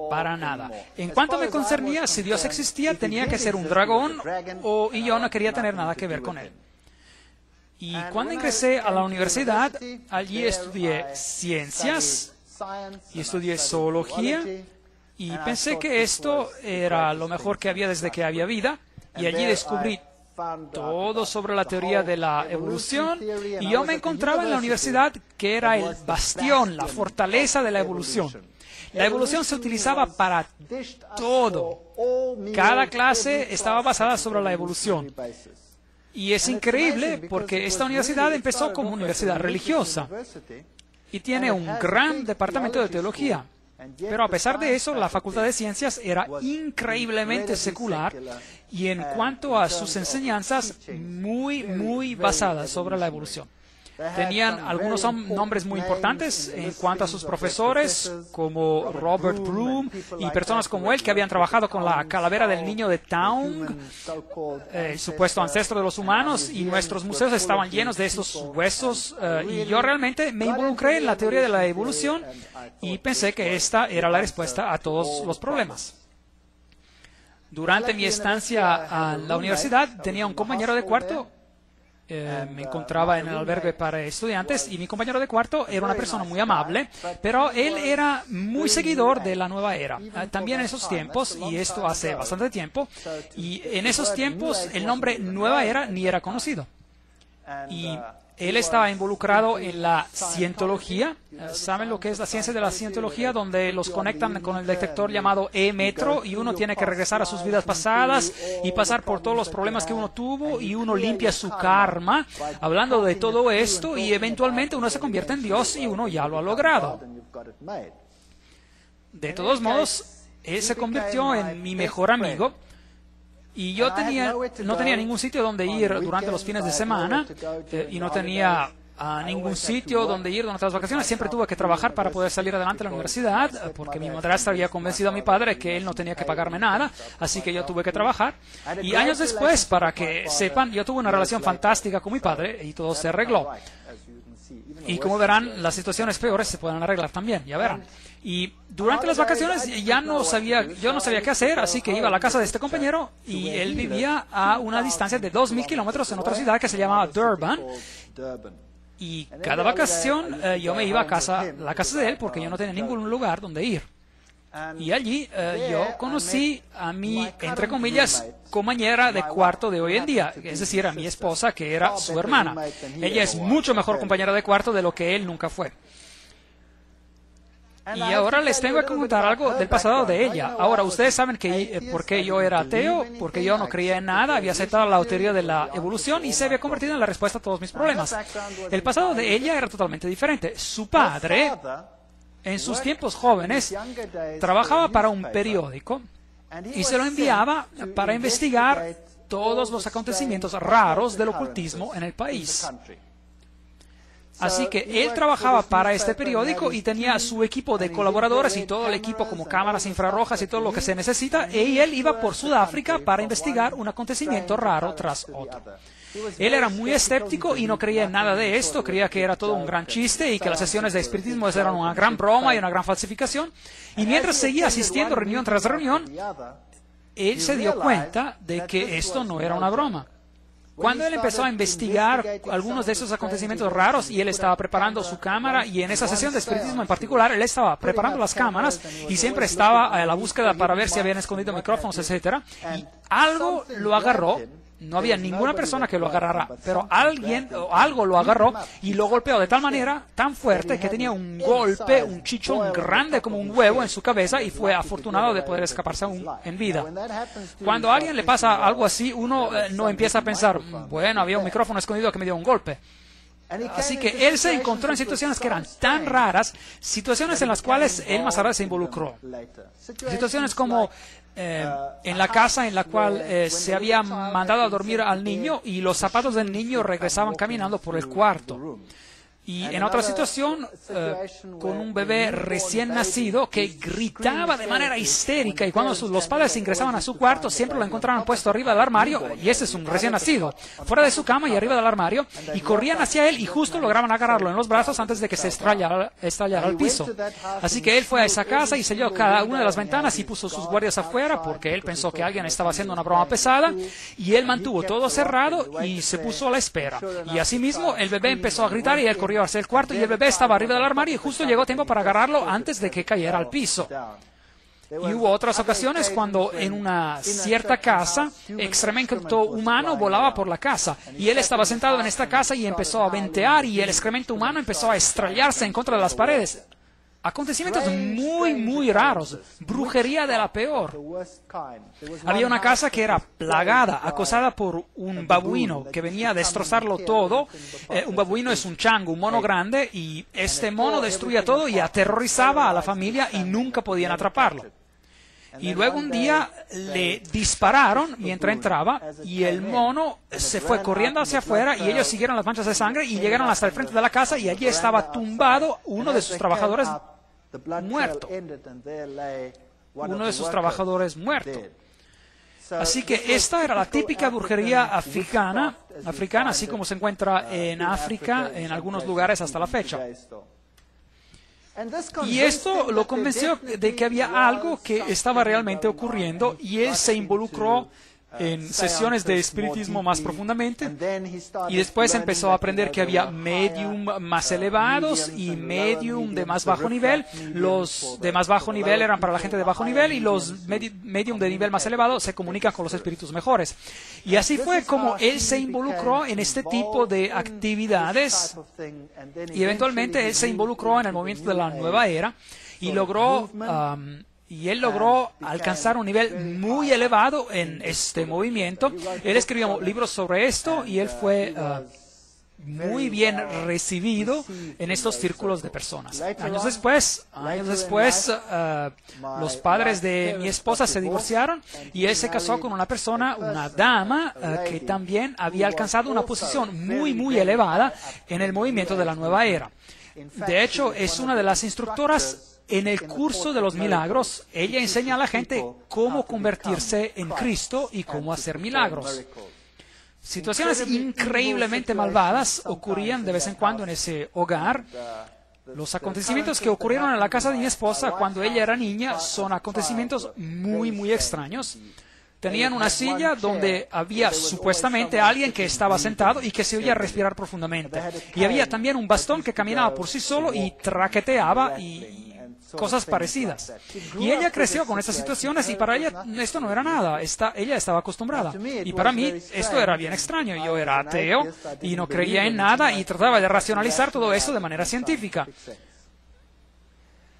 para nada. En cuanto me concernía, si Dios existía, tenía que ser un dragón y yo no quería tener nada que ver con él. Y cuando ingresé a la universidad, allí estudié ciencias y estudié zoología y pensé que esto era lo mejor que había desde que había vida, y allí descubrí todo sobre la teoría de la evolución, y yo me encontraba en la universidad que era el bastión, la fortaleza de la evolución. La evolución se utilizaba para todo. Cada clase estaba basada sobre la evolución. Y es increíble porque esta universidad empezó como universidad religiosa y tiene un gran departamento de teología. Pero a pesar de eso, la Facultad de Ciencias era increíblemente secular y en cuanto a sus enseñanzas, muy basadas sobre la evolución. Tenían algunos nombres muy importantes en cuanto a sus profesores, como Robert Broom y personas como él que habían trabajado con la calavera del niño de Taung, el supuesto ancestro de los humanos, y nuestros museos estaban llenos de estos huesos. Y yo realmente me involucré en la teoría de la evolución y pensé que esta era la respuesta a todos los problemas. Durante mi estancia en la universidad tenía un compañero de cuarto. Me encontraba en el albergue para estudiantes y mi compañero de cuarto era una persona muy amable, pero él era muy seguidor de la nueva era. También en esos tiempos, y esto hace bastante tiempo, y en esos tiempos el nombre nueva era ni era conocido. Y él estaba involucrado en la cientología. ¿Saben lo que es la ciencia de la cientología? Donde los conectan con el detector llamado E-metro y uno tiene que regresar a sus vidas pasadas y pasar por todos los problemas que uno tuvo y uno limpia su karma, hablando de todo esto, y eventualmente uno se convierte en Dios y uno ya lo ha logrado. De todos modos, él se convirtió en mi mejor amigo. Y yo no tenía ningún sitio donde ir durante los fines de semana y no tenía ningún sitio donde ir durante las vacaciones. Siempre tuve que trabajar para poder salir adelante de la universidad porque mi madrastra había convencido a mi padre que él no tenía que pagarme nada, así que yo tuve que trabajar. Y años después, para que sepan, yo tuve una relación fantástica con mi padre y todo se arregló. Y como verán, las situaciones peores se pueden arreglar también, ya verán. Y durante las vacaciones yo no sabía qué hacer, así que iba a la casa de este compañero y él vivía a una distancia de 2.000 kilómetros en otra ciudad que se llamaba Durban. Y cada vacación yo me iba a la casa de él porque yo no tenía ningún lugar donde ir. Y allí yo conocí a mi, entre comillas, compañera de cuarto de hoy en día, es decir, a mi esposa, que era su hermana. Ella es mucho mejor compañera de cuarto de lo que él nunca fue. Y ahora les tengo que contar algo del pasado de ella. Ahora, ustedes saben que por qué yo era ateo, porque yo no creía en nada, había aceptado la teoría de la evolución y se había convertido en la respuesta a todos mis problemas. El pasado de ella era totalmente diferente. Su padre, en sus tiempos jóvenes, trabajaba para un periódico y se lo enviaba para investigar todos los acontecimientos raros del ocultismo en el país. Así que él trabajaba para este periódico y tenía su equipo de colaboradores y todo el equipo como cámaras infrarrojas y todo lo que se necesita, y él iba por Sudáfrica para investigar un acontecimiento raro tras otro. Él era muy escéptico y no creía en nada de esto, creía que era todo un gran chiste y que las sesiones de espiritismo eran una gran broma y una gran falsificación. Y mientras seguía asistiendo reunión tras reunión, él se dio cuenta de que esto no era una broma. Cuando él empezó a investigar algunos de esos acontecimientos raros y él estaba preparando su cámara, y en esa sesión de espiritismo en particular, él estaba preparando las cámaras y siempre estaba a la búsqueda para ver si habían escondido micrófonos, etc. Y algo lo agarró. No había ninguna persona que lo agarrara, pero alguien o algo lo agarró y lo golpeó de tal manera, tan fuerte, que tenía un golpe, un chichón grande como un huevo en su cabeza, y fue afortunado de poder escaparse aún en vida. Cuando a alguien le pasa algo así, uno no empieza a pensar, bueno, había un micrófono escondido que me dio un golpe. Así que él se encontró en situaciones que eran tan raras, situaciones en las cuales él más tarde se involucró. Situaciones como en la casa en la cual se había mandado a dormir al niño y los zapatos del niño regresaban caminando por el cuarto. Y en otra situación, con un bebé recién nacido que gritaba de manera histérica, y cuando los padres ingresaban a su cuarto siempre lo encontraban puesto arriba del armario, y ese es un recién nacido, fuera de su cama y arriba del armario, y corrían hacia él y justo lograban agarrarlo en los brazos antes de que se estallara al piso. Así que él fue a esa casa y selló cada una de las ventanas y puso sus guardias afuera porque él pensó que alguien estaba haciendo una broma pesada, y él mantuvo todo cerrado y se puso a la espera. Y asimismo el bebé empezó a gritar y él corrió hacia el cuarto y el bebé estaba arriba del armario y justo llegó tiempo para agarrarlo antes de que cayera al piso. Y hubo otras ocasiones cuando en una cierta casa excremento humano volaba por la casa y él estaba sentado en esta casa y empezó a ventear y el excremento humano empezó a estrellarse en contra de las paredes. Acontecimientos muy, muy raros, brujería de la peor. Había una casa que era plagada, acosada por un babuino que venía a destrozarlo todo. Un babuino es un chango, un mono grande, y este mono destruía todo y aterrorizaba a la familia y nunca podían atraparlo. Y luego un día le dispararon mientras entraba y el mono se fue corriendo hacia afuera y ellos siguieron las manchas de sangre y llegaron hasta el frente de la casa y allí estaba tumbado uno de sus trabajadores muerto. Uno de sus trabajadores muerto. Así que esta era la típica brujería africana, así como se encuentra en África, en algunos lugares hasta la fecha. Y esto lo convenció de que había algo que estaba realmente ocurriendo y él se involucró en sesiones de espiritismo más profundamente y después empezó a aprender que había medium más elevados y medium de más bajo nivel. Los de más bajo nivel eran para la gente de bajo nivel y los medium de nivel más elevado se comunican con los espíritus mejores. Y así fue como él se involucró en este tipo de actividades y eventualmente él se involucró en el movimiento de la nueva era y logró alcanzar un nivel muy elevado en este movimiento. Él escribió libros sobre esto y él fue muy bien recibido en estos círculos de personas. Años después, los padres de mi esposa se divorciaron y él se casó con una persona, una dama, que también había alcanzado una posición muy, muy elevada en el movimiento de la nueva era. De hecho, es una de las instructoras en el curso de los milagros. Ella enseña a la gente cómo convertirse en Cristo y cómo hacer milagros. Situaciones increíblemente malvadas ocurrían de vez en cuando en ese hogar. Los acontecimientos que ocurrieron en la casa de mi esposa cuando ella era niña son acontecimientos muy, muy extraños. Tenían una silla donde había supuestamente alguien que estaba sentado y que se oía respirar profundamente. Y había también un bastón que caminaba por sí solo y traqueteaba y cosas parecidas. Y ella creció con estas situaciones y para ella esto no era nada. Ella estaba acostumbrada. Y para mí esto era bien extraño. Yo era ateo y no creía en nada y trataba de racionalizar todo eso de manera científica.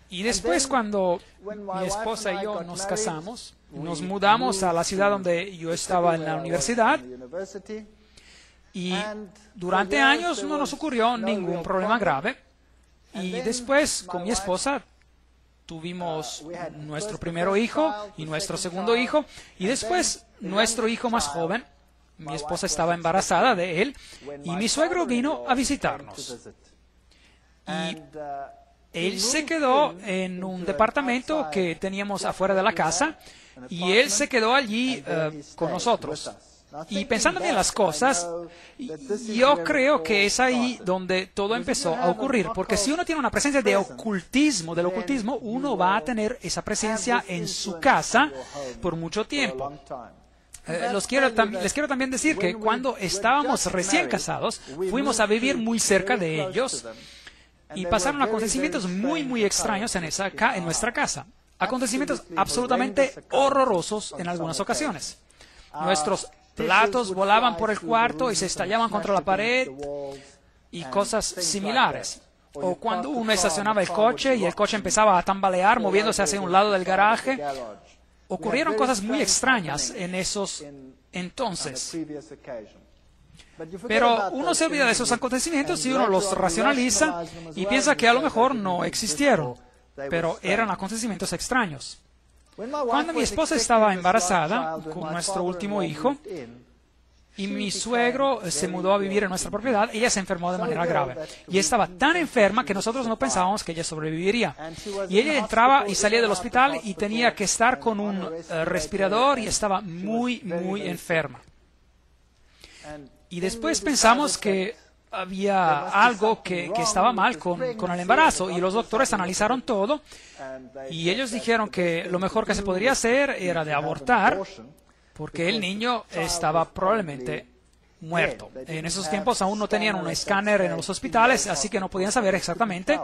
Y después, cuando mi esposa y yo nos casamos, nos mudamos a la ciudad donde yo estaba en la universidad y durante años no nos ocurrió ningún problema grave. Y después, con mi esposa, tuvimos nuestro primer hijo y nuestro segundo hijo, y después nuestro hijo más joven. Mi esposa estaba embarazada de él, y mi suegro vino a visitarnos. Y él se quedó en un departamento que teníamos afuera de la casa, y él se quedó allí con nosotros. Y pensando bien las cosas, yo creo que es ahí donde todo empezó a ocurrir, porque si uno tiene una presencia de ocultismo, uno va a tener esa presencia en su casa por mucho tiempo. Les quiero también decir que cuando estábamos recién casados, fuimos a vivir muy cerca de ellos y pasaron acontecimientos muy, muy extraños en nuestra casa. Acontecimientos absolutamente horrorosos en algunas ocasiones. Nuestros platos volaban por el cuarto y se estallaban contra la pared y cosas similares. O cuando uno estacionaba el coche y el coche empezaba a tambalear moviéndose hacia un lado del garaje. Ocurrieron cosas muy extrañas en esos entonces. Pero uno se olvida de esos acontecimientos y uno los racionaliza y piensa que a lo mejor no existieron, pero eran acontecimientos extraños. Cuando mi esposa estaba embarazada con nuestro último hijo, y mi suegro se mudó a vivir en nuestra propiedad. Ella se enfermó de manera grave y estaba tan enferma que nosotros no pensábamos que ella sobreviviría. Y ella entraba y salía del hospital y tenía que estar con un respirador y estaba muy, muy enferma. Y después pensamos que había algo que estaba mal con el embarazo, y los doctores analizaron todo y ellos dijeron que lo mejor que se podría hacer era de abortar, porque el niño estaba probablemente muerto. En esos tiempos aún no tenían un escáner en los hospitales, así que no podían saber exactamente.